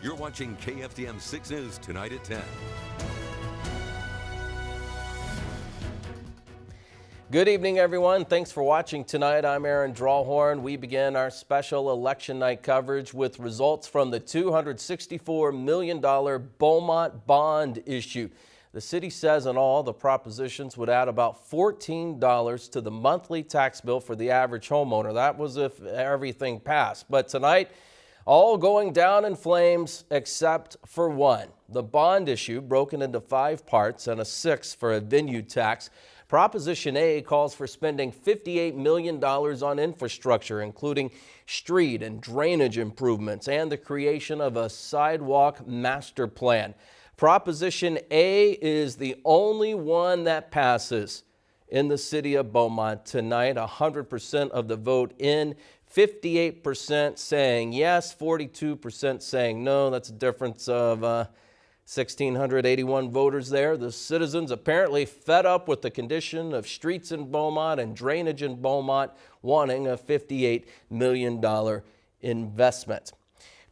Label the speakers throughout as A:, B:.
A: You're watching KFDM 6 News tonight at 10.
B: Good evening, everyone. Thanks for watching tonight. I'm Aaron Drawhorn. We begin our special election night coverage with results from the $264 million Beaumont bond issue. The city says in all, the propositions would add about $14 to the monthly tax bill for the average homeowner. That was if everything passed. But tonight, all going down in flames except for one. The bond issue broken into 5 parts and a 6th for a venue tax. Proposition A calls for spending $58 million on infrastructure, including street and drainage improvements and the creation of a sidewalk master plan. Proposition A is the only one that passes in the city of Beaumont tonight. 100% of the vote in, 58% saying yes, 42% saying no. That's a difference of 1,681 voters there. The citizens apparently fed up with the condition of streets in Beaumont and drainage in Beaumont, wanting a $58 million investment.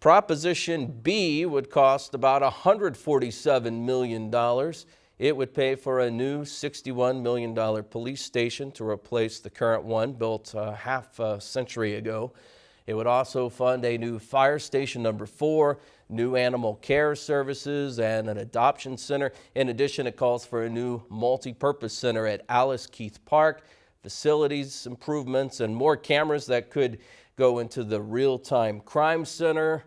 B: Proposition B would cost about $147 million. It would pay for a new $61 million police station to replace the current one built half a century ago. It would also fund a new fire station number 4, new animal care services, and an adoption center. In addition, it calls for a new multi-purpose center at Alice Keith Park, facilities improvements, and more cameras that could go into the real-time crime center.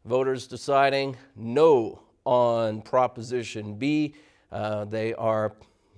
B: Voters deciding no on Proposition B. They are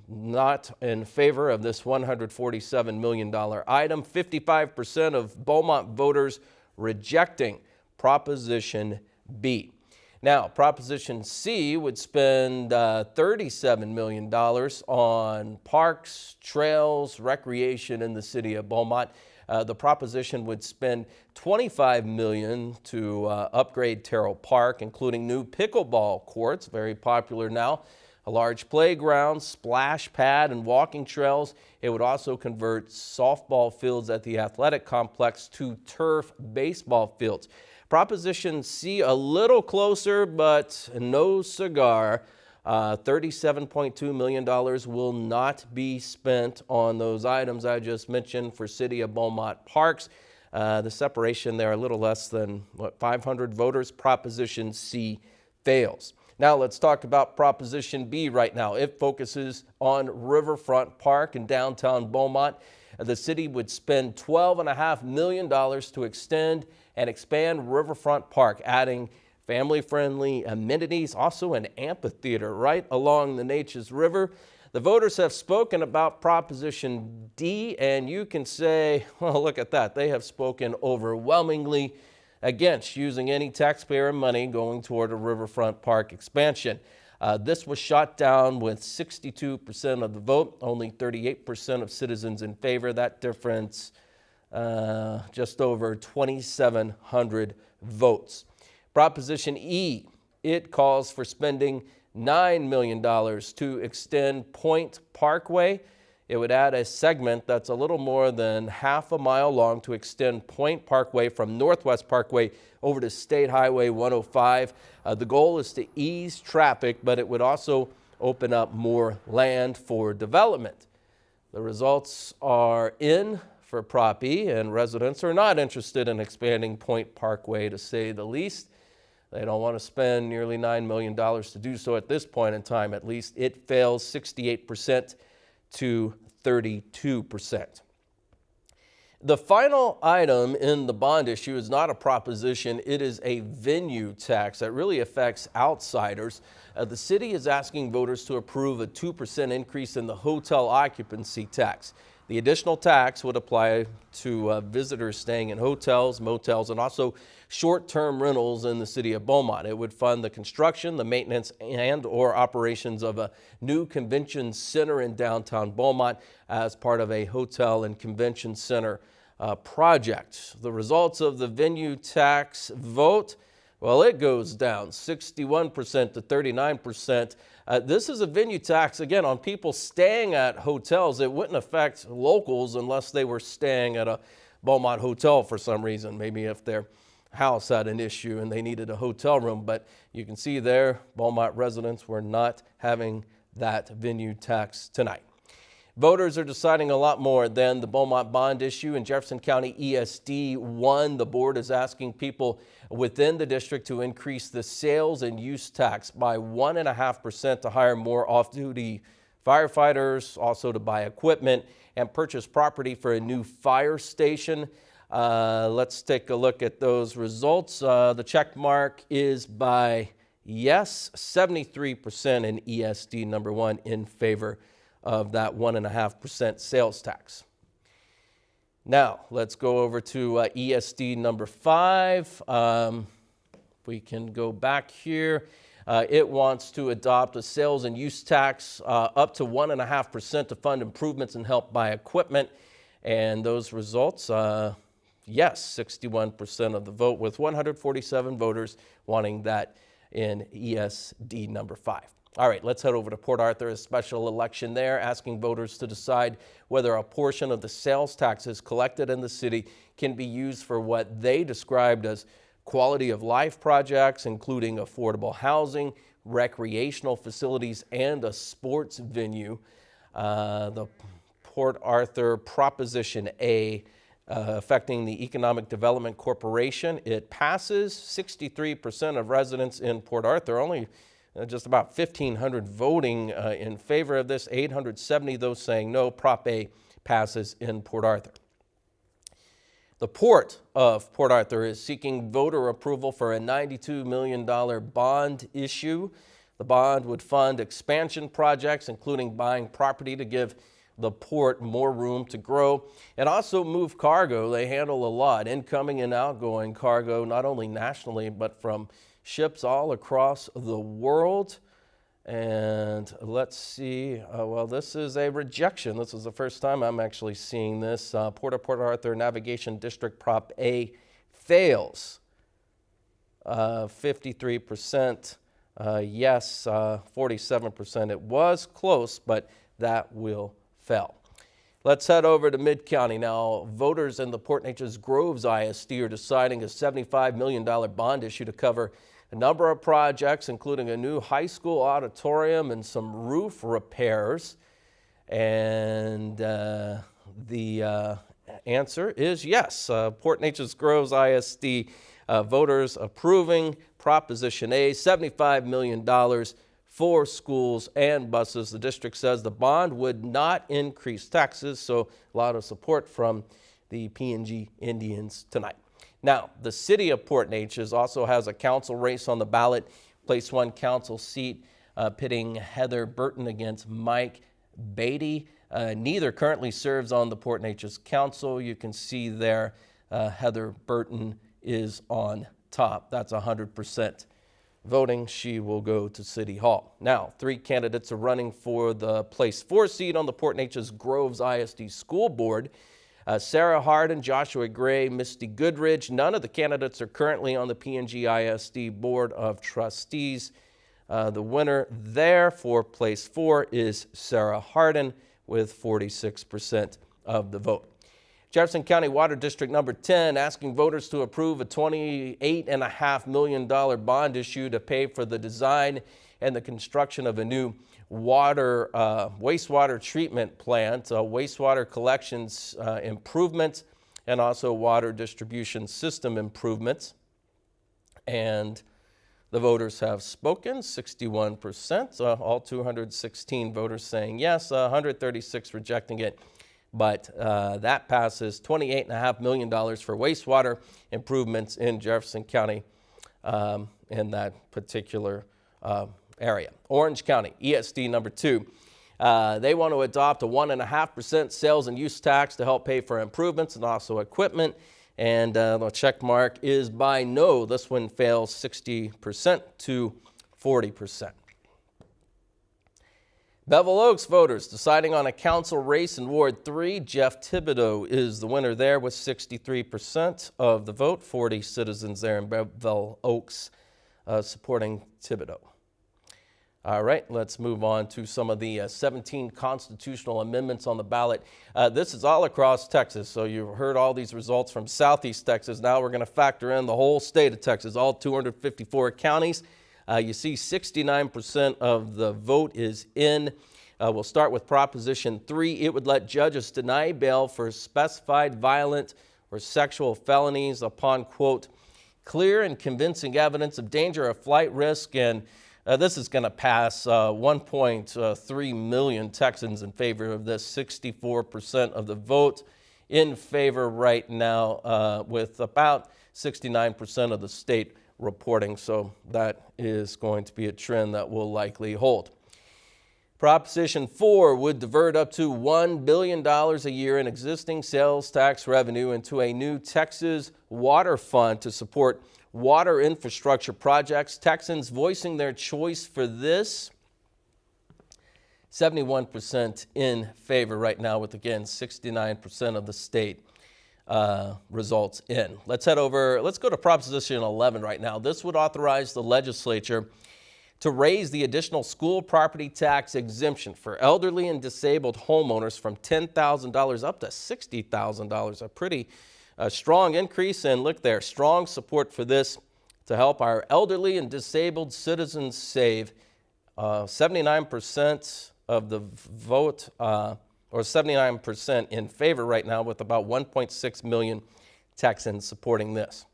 B: not in favor of this $147 million item. 55% of Beaumont voters rejecting Proposition B. Now, Proposition C would spend $37 million on parks, trails, recreation in the city of Beaumont. The proposition would spend $25 million to upgrade Terrell Park, including new pickleball courts, very popular now, a large playground, splash pad, and walking trails. It would also convert softball fields at the athletic complex to turf baseball fields. Proposition C, a little closer, but no cigar. $37.2 million will not be spent on those items I just mentioned for City of Beaumont parks. The separation there, a little less than 500 voters. Proposition C fails. Now let's talk about Proposition B right now. It focuses on Riverfront Park in downtown Beaumont. The city would spend $12.5 million to extend and expand Riverfront Park, adding family-friendly amenities, also an amphitheater right along the Neches River. The voters have spoken about Proposition D, and you can say, well, look at that. They have spoken overwhelmingly against using any taxpayer money going toward a Riverfront Park expansion. This was shot down with 62% of the vote, only 38% of citizens in favor. That difference, just over 2,700 votes. Proposition E, it calls for spending $9 million to extend Point Parkway. It would add a segment that's a little more than half a mile long to extend Point Parkway from Northwest Parkway over to State Highway 105. The goal is to ease traffic, but it would also open up more land for development. The results are in for Prop E, and residents are not interested in expanding Point Parkway, to say the least. They don't want to spend nearly $9 million to do so at this point in time, at least. It fails 68% to 32%. The final item in the bond issue is not a proposition, it is a venue tax that really affects outsiders. The city is asking voters to approve a 2% increase in the hotel occupancy tax. The additional tax would apply to visitors staying in hotels, motels, and also short-term rentals in the city of Beaumont. It would fund the construction, the maintenance, and or operations of a new convention center in downtown Beaumont as part of a hotel and convention center project. The results of the venue tax vote, well, it goes down 61% to 39%. This is a venue tax, again, on people staying at hotels. It wouldn't affect locals unless they were staying at a Beaumont hotel for some reason. Maybe if they're house had an issue and they needed a hotel room. But you can see there, Beaumont residents were not having that venue tax tonight. Voters are deciding a lot more than the Beaumont bond issue. In Jefferson County ESD 1, the board is asking people within the district to increase the sales and use tax by 1.5% to hire more off-duty firefighters, also to buy equipment and purchase property for a new fire station. Let's take a look at those results. The check mark is by yes, 73% in ESD number 1 in favor of that 1.5% sales tax. Now, let's go over to ESD number 5. We can go back here. It wants to adopt a sales and use tax up to 1.5% to fund improvements and help buy equipment. And those results, yes, 61% of the vote, with 147 voters wanting that in ESD number 5. All right, let's head over to Port Arthur, a special election there, asking voters to decide whether a portion of the sales taxes collected in the city can be used for what they described as quality of life projects, including affordable housing, recreational facilities, and a sports venue. The Port Arthur Proposition A, affecting the Economic Development Corporation, it passes. 63% of residents in Port Arthur, only just about 1,500 voting in favor of this, 870 those saying no. Prop A passes in Port Arthur. The Port of Port Arthur is seeking voter approval for a $92 million bond issue. The bond would fund expansion projects, including buying property to give the port more room to grow, and also move cargo. They handle a lot, incoming and outgoing cargo, not only nationally, but from ships all across the world. And let's see, well, this is a rejection. This is the first time I'm actually seeing this. Port of Port Arthur Navigation District Prop A fails. 53% yes, 47% it was close, but that will fail. Let's head over to Mid-County now. Voters in the Port Neches Groves ISD are deciding a $75 million bond issue to cover a number of projects, including a new high school auditorium and some roof repairs. And the answer is yes. Port Neches Groves ISD voters approving Proposition A, $75 million for schools and buses. The district says the bond would not increase taxes, so a lot of support from the PNG Indians tonight. Now, the city of Port Neches also has a council race on the ballot. Place 1 council seat pitting Heather Burton against Mike Beatty. Neither currently serves on the Port Neches Council. You can see there Heather Burton is on top. That's 100% voting. She will go to City Hall. Now, 3 candidates are running for the Place 4 seat on the Port Neches Groves ISD School Board. Sarah Hardin, Joshua Gray, Misty Goodridge. None of the candidates are currently on the PNG ISD Board of Trustees. The winner there for Place 4 is Sarah Hardin with 46% of the vote. Jefferson County Water District number 10 asking voters to approve a $28.5 million bond issue to pay for the design and the construction of a new wastewater treatment plant, wastewater collections improvements, and also water distribution system improvements. And the voters have spoken, 61%, all 216 voters saying yes, 136 rejecting it. But that passes. $28.5 million for wastewater improvements in Jefferson County in that particular area. Orange County, ESD number 2. They want to adopt a 1.5% sales and use tax to help pay for improvements and also equipment. And the check mark is by no. This one fails, 60% to 40%. Bevel Oaks voters deciding on a council race in Ward 3. Jeff Thibodeau is the winner there with 63% of the vote. 40 citizens there in Bevel Oaks supporting Thibodeau. All right, let's move on to some of the 17 constitutional amendments on the ballot. This is all across Texas, so you've heard all these results from Southeast Texas. Now we're going to factor in the whole state of Texas, all 254 counties. You see 69% of the vote is in. We'll start with Proposition 3. It would let judges deny bail for specified violent or sexual felonies upon, quote, clear and convincing evidence of danger or flight risk. And this is going to pass 1.3 million Texans in favor of this, 64% of the vote in favor right now, with about 69% of the state reporting. So that is going to be a trend that will likely hold. Proposition 4 would divert up to $1 billion a year in existing sales tax revenue into a new Texas water fund to support water infrastructure projects. Texans voicing their choice for this. 71% in favor right now, with again 69% of the state results in. Let's go to Proposition 11 right now. This would authorize the legislature to raise the additional school property tax exemption for elderly and disabled homeowners from $10,000 up to $60,000. A pretty strong increase, and look there, strong support for this to help our elderly and disabled citizens save. 79% of the vote, or 79% in favor right now, with about 1.6 million Texans supporting this.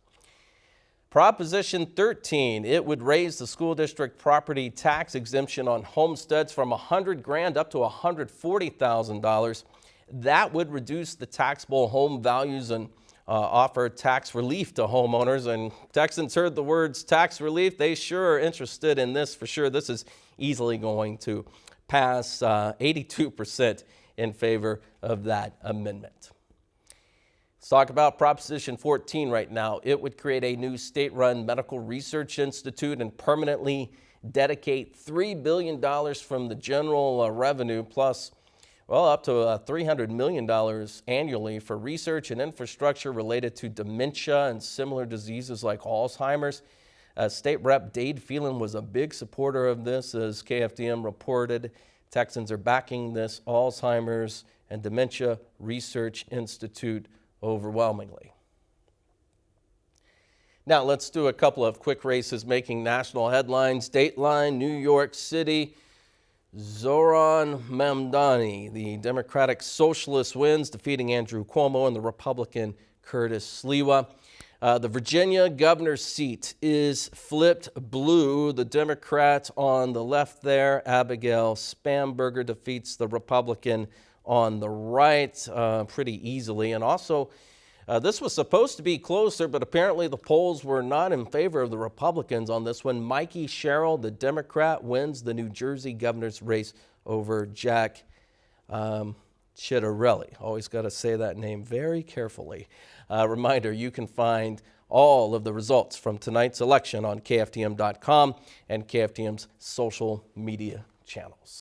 B: Proposition 13, it would raise the school district property tax exemption on homesteads from $100,000 up to $140,000. That would reduce the taxable home values and offer tax relief to homeowners. And Texans heard the words tax relief. They sure are interested in this for sure. This is easily going to pass, 82% in favor of that amendment. Let's talk about Proposition 14 right now. It would create a new state-run medical research institute and permanently dedicate $3 billion from the general revenue plus, well, up to $300 million annually for research and infrastructure related to dementia and similar diseases like Alzheimer's. State Rep Dade Phelan was a big supporter of this, as KFDM reported. Texans are backing this Alzheimer's and Dementia Research Institute overwhelmingly. Now let's do a couple of quick races making national headlines. Dateline, New York City. Zoran Mamdani, the Democratic Socialist, wins, defeating Andrew Cuomo and the Republican Curtis Sliwa. The Virginia governor's seat is flipped blue. The Democrat on the left there, Abigail Spanberger, defeats the Republican on the right pretty easily. And also, this was supposed to be closer, but apparently the polls were not in favor of the Republicans on this one. Mikey Sherrill, the Democrat, wins the New Jersey governor's race over Jack Ciattarelli. Always got to say that name very carefully. Reminder, you can find all of the results from tonight's election on KFDM.com and KFDM's social media channels.